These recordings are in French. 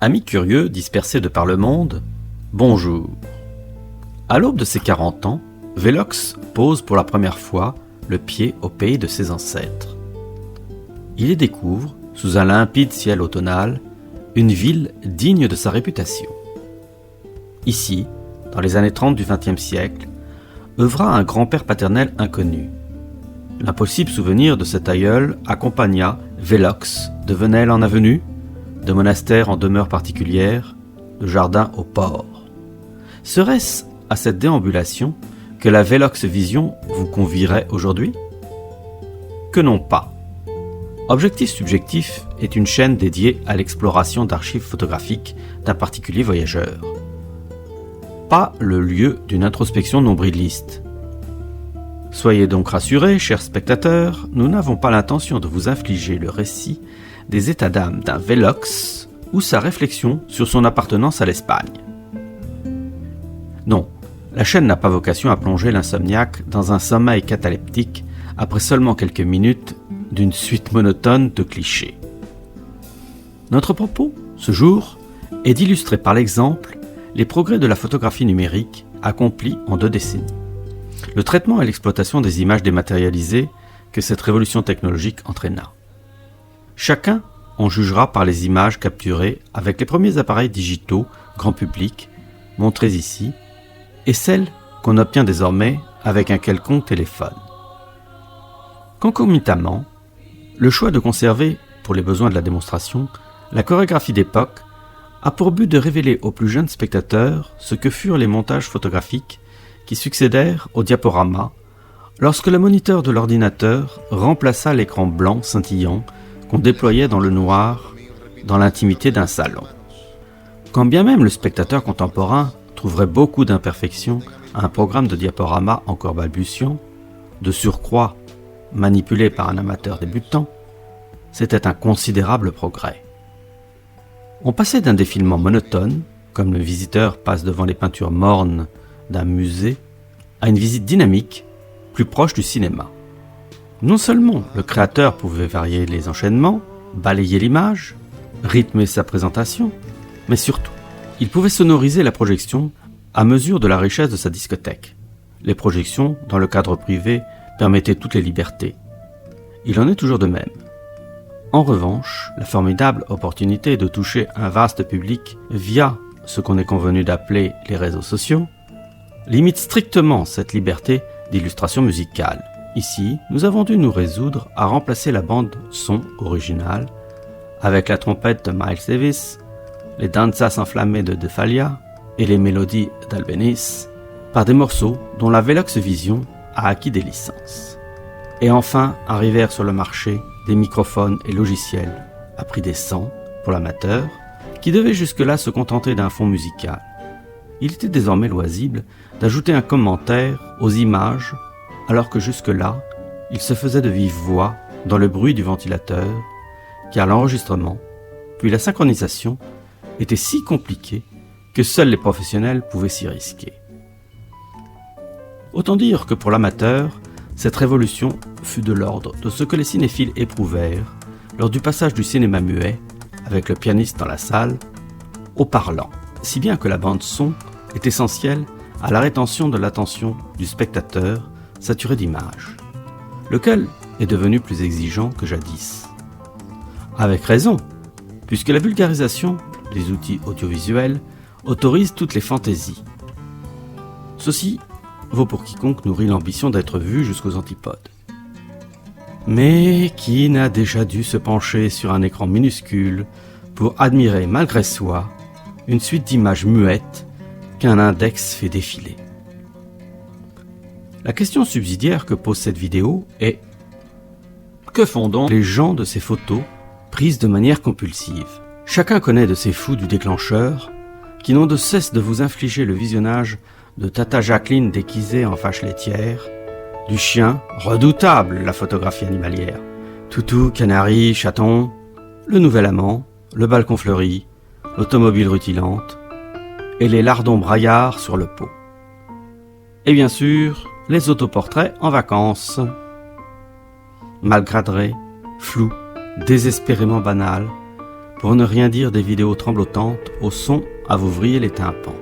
Amis curieux dispersés de par le monde, bonjour. À l'aube de ses 40 ans, Velox pose pour la première fois le pied au pays de ses ancêtres. Il y découvre, sous un limpide ciel automnal, une ville digne de sa réputation. Ici, dans les années 30 du XXe siècle, œuvra un grand-père paternel inconnu. L'impossible souvenir de cet aïeul accompagna Velox de Venelle en avenue, de monastère en demeure particulière, de jardin au port. Serait-ce à cette déambulation que la Velox Vision vous convierait aujourd'hui ? Que non pas. Objectif Subjectif est une chaîne dédiée à l'exploration d'archives photographiques d'un particulier voyageur. Pas le lieu d'une introspection nombriliste. Soyez donc rassurés, chers spectateurs, nous n'avons pas l'intention de vous infliger le récit des états d'âme d'un Velox ou sa réflexion sur son appartenance à l'Espagne. Non, la chaîne n'a pas vocation à plonger l'insomniaque dans un sommeil cataleptique après seulement quelques minutes d'une suite monotone de clichés. Notre propos, ce jour, est d'illustrer par l'exemple les progrès de la photographie numérique accomplis en 2 décennies. Le traitement et l'exploitation des images dématérialisées que cette révolution technologique entraîna. Chacun en jugera par les images capturées avec les premiers appareils digitaux grand public montrés ici et celles qu'on obtient désormais avec un quelconque téléphone. Concomitamment, le choix de conserver, pour les besoins de la démonstration, la chorégraphie d'époque a pour but de révéler aux plus jeunes spectateurs ce que furent les montages photographiques qui succédèrent au diaporama lorsque le moniteur de l'ordinateur remplaça l'écran blanc scintillant qu'on déployait dans le noir dans l'intimité d'un salon. Quand bien même le spectateur contemporain trouverait beaucoup d'imperfections à un programme de diaporama encore balbutiant, de surcroît manipulé par un amateur débutant, c'était un considérable progrès. On passait d'un défilement monotone, comme le visiteur passe devant les peintures mornes d'un musée, à une visite dynamique, plus proche du cinéma. Non seulement le créateur pouvait varier les enchaînements, balayer l'image, rythmer sa présentation, mais surtout, il pouvait sonoriser la projection à mesure de la richesse de sa discothèque. Les projections, dans le cadre privé, permettaient toutes les libertés. Il en est toujours de même. En revanche, la formidable opportunité de toucher un vaste public via ce qu'on est convenu d'appeler les réseaux sociaux limite strictement cette liberté d'illustration musicale. Ici, nous avons dû nous résoudre à remplacer la bande son originale avec la trompette de Miles Davis, les danzas enflammées de De Falla et les mélodies d'Albéniz par des morceaux dont la Velox Vision a acquis des licences. Et enfin, arrivèrent sur le marché des microphones et logiciels à prix décent pour l'amateur qui devait jusque-là se contenter d'un fond musical. Il était désormais loisible d'ajouter un commentaire aux images alors que jusque-là, il se faisait de vive voix dans le bruit du ventilateur, car l'enregistrement, puis la synchronisation, étaient si compliqués que seuls les professionnels pouvaient s'y risquer. Autant dire que pour l'amateur, cette révolution fut de l'ordre de ce que les cinéphiles éprouvèrent lors du passage du cinéma muet, avec le pianiste dans la salle, au parlant, si bien que la bande-son est essentielle à la rétention de l'attention du spectateur saturé d'images, lequel est devenu plus exigeant que jadis. Avec raison, puisque la vulgarisation des outils audiovisuels autorise toutes les fantaisies. Ceci vaut pour quiconque nourrit l'ambition d'être vu jusqu'aux antipodes. Mais qui n'a déjà dû se pencher sur un écran minuscule pour admirer malgré soi une suite d'images muettes qu'un index fait défiler ? La question subsidiaire que pose cette vidéo est: que font donc les gens de ces photos prises de manière compulsive ? Chacun connaît de ces fous du déclencheur qui n'ont de cesse de vous infliger le visionnage de Tata Jacqueline déguisée en vache laitière, du chien, redoutable la photographie animalière, toutou, canari, chaton, le nouvel amant, le balcon fleuri, l'automobile rutilante et les lardons braillards sur le pot. Et bien sûr, les autoportraits en vacances. Mal cadrés, flous, désespérément banals, pour ne rien dire des vidéos tremblotantes au son à vous vriller les tympans.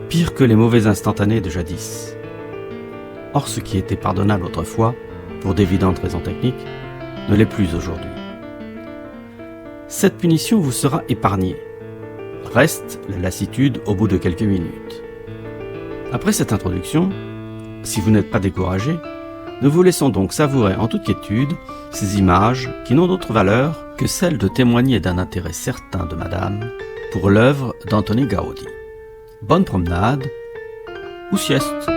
Pire que les mauvais instantanés de jadis. Or, ce qui était pardonnable autrefois, pour d'évidentes raisons techniques, ne l'est plus aujourd'hui. Cette punition vous sera épargnée. Reste la lassitude au bout de quelques minutes. Après cette introduction, si vous n'êtes pas découragé, nous vous laissons donc savourer en toute quiétude ces images qui n'ont d'autre valeur que celle de témoigner d'un intérêt certain de Madame pour l'œuvre d'Antoni Gaudi. Bonne promenade ou sieste.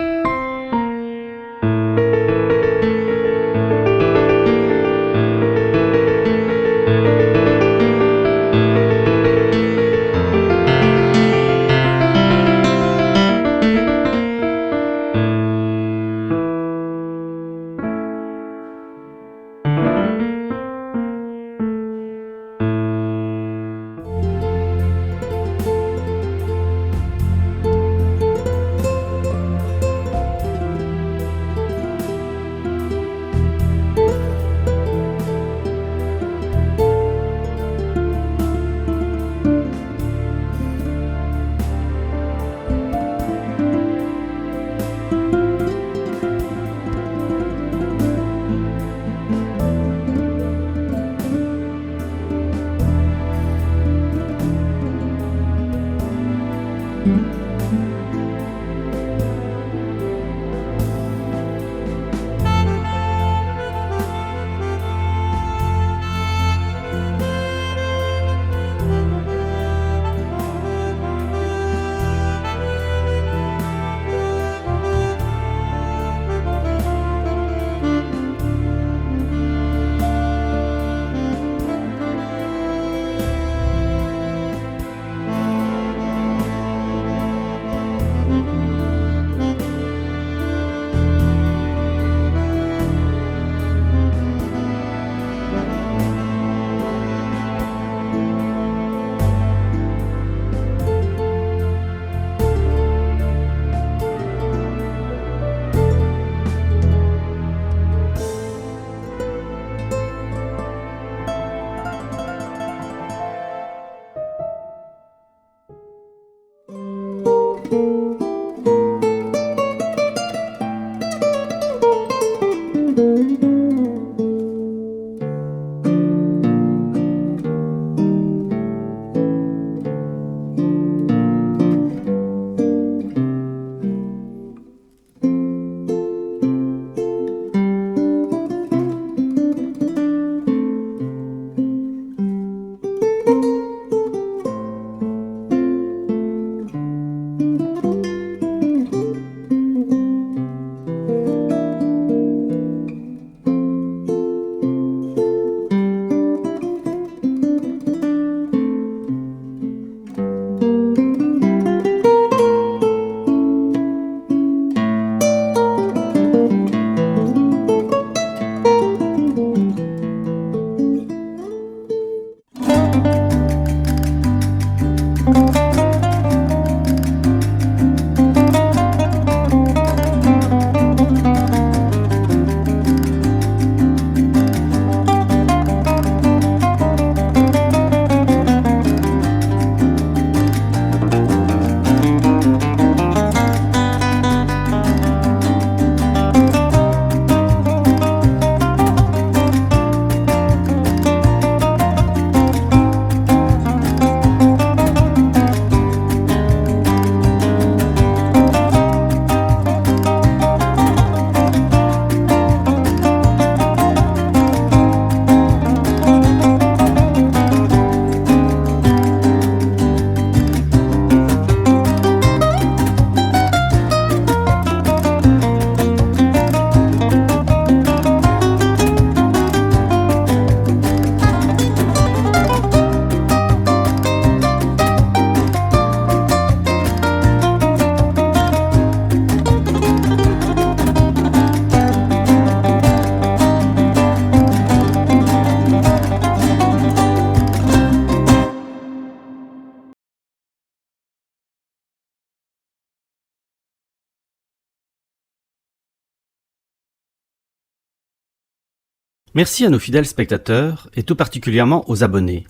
Merci à nos fidèles spectateurs et tout particulièrement aux abonnés.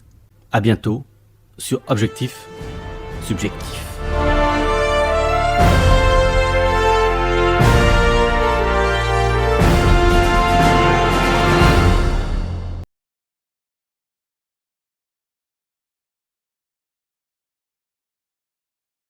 À bientôt sur Objectif Subjectif.